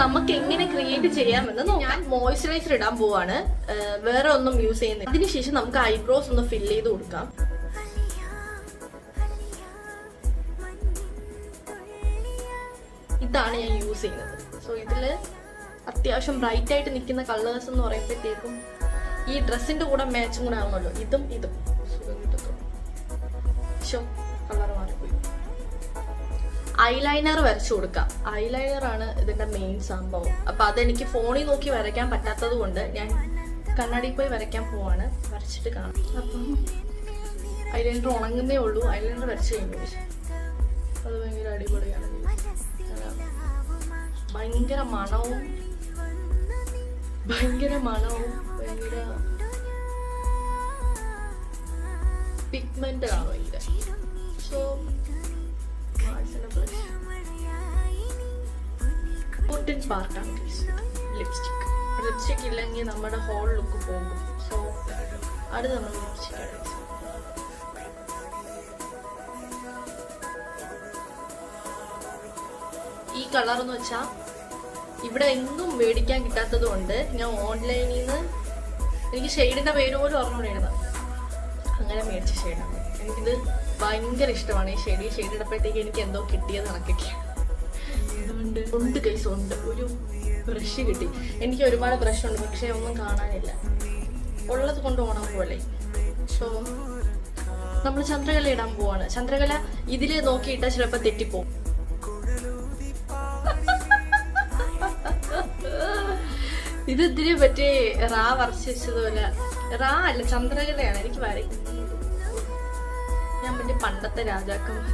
നമുക്ക് എങ്ങനെ ക്രിയേറ്റ് ചെയ്യാമെന്ന് ഞാൻ മോയ്സ്ചറൈസർ ഇടാൻ പോവാണ്. വേറെ ഒന്നും യൂസ് ചെയ്യുന്നില്ല. അതിനുശേഷം നമുക്ക് ഐബ്രോസ് ഒന്ന് ഫിൽ ചെയ്ത് കൊടുക്കാം. ഇതാണ് ഞാൻ യൂസ് ചെയ്യുന്നത്. സോ ഇതില് അത്യാവശ്യം ബ്രൈറ്റ് ആയിട്ട് നിൽക്കുന്ന കളേഴ്സ് എന്ന് പറയുമ്പോഴത്തേക്കും ഈ ഡ്രസ്സിന്റെ കൂടെ മാച്ചും കൂടെ ആവുമല്ലോ. ഇതും കളർ മാറിപ്പോയി. ഐലൈനർ വരച്ചു കൊടുക്കാം. ഐലൈനർ ആണ് ഇതിന്റെ മെയിൻ സംഭവം. അപ്പൊ അതെനിക്ക് ഫോണിൽ നോക്കി വരയ്ക്കാൻ പറ്റാത്തത് കൊണ്ട് ഞാൻ കണ്ണാടി പോയി വരയ്ക്കാൻ പോവാണ്. വരച്ചിട്ട് കാണാം. അപ്പം ഐലൈനർ ഉണങ്ങുന്നേ ഉള്ളൂ. ഐലൈനർ വരച്ചു കഴിഞ്ഞു. അത് ഭയങ്കര അടിപൊളിയാണ്. ഭയങ്കര മണവും ഭയങ്കര പിഗ്മെന്റ് ആണ് ഇതിന്റെ. സോ ഇമ്പോർട്ടൻറ്റ് പാർട്ടാണ് ലിപ്സ്റ്റിക്. ലിപ്സ്റ്റിക് ഇല്ലെങ്കിൽ നമ്മുടെ ഹോൾ ലുക്ക് പോകും. സോ അത് നമ്മൾ ലിപ്സ്റ്റിക് ആണ്. ഈ കളർ എന്ന് വെച്ചാൽ ഇവിടെ എങ്ങും മേടിക്കാൻ കിട്ടാത്തത് കൊണ്ട് ഞാൻ ഓൺലൈനിൽ നിന്ന് എനിക്ക് ഷെയ്ഡിന്റെ പേര് പോലും ഓർമ്മയുണ്ടായിരുന്നു. അങ്ങനെ മേടിച്ച ഷെയ്ഡാണ്. എനിക്കിത് ഭയങ്കര ഇഷ്ടമാണ്. ഈ ഷെയ്ഡ് ഇടപ്പോഴത്തേക്ക് എനിക്ക് എന്തോ കിട്ടിയത് കണക്കൊക്കെയാണ്. അതുകൊണ്ട് ഉണ്ട് കൈസ് ഉണ്ട്. ഒരു ബ്രഷ് കിട്ടി. എനിക്ക് ഒരുപാട് ബ്രഷ് ഉണ്ട്, പക്ഷെ ഒന്നും കാണാനില്ല. ഉള്ളത് കൊണ്ട് ഓണം പോലെ. സോ നമ്മൾ ചന്ദ്രകല ഇടാൻ പോവാണ്. ചന്ദ്രകല ഇതില് നോക്കിയിട്ടാൽ ചിലപ്പോൾ തെറ്റിപ്പോവും. ഇത് ഇതിനെ പറ്റി റാ വരച്ചതുപോലെ. റാ അല്ല, ചന്ദ്രകലയാണ് എനിക്ക് വരയ്ക്കുന്നത്. ഞാൻ പണ്ടത്തെ രാജാക്കന്മാർ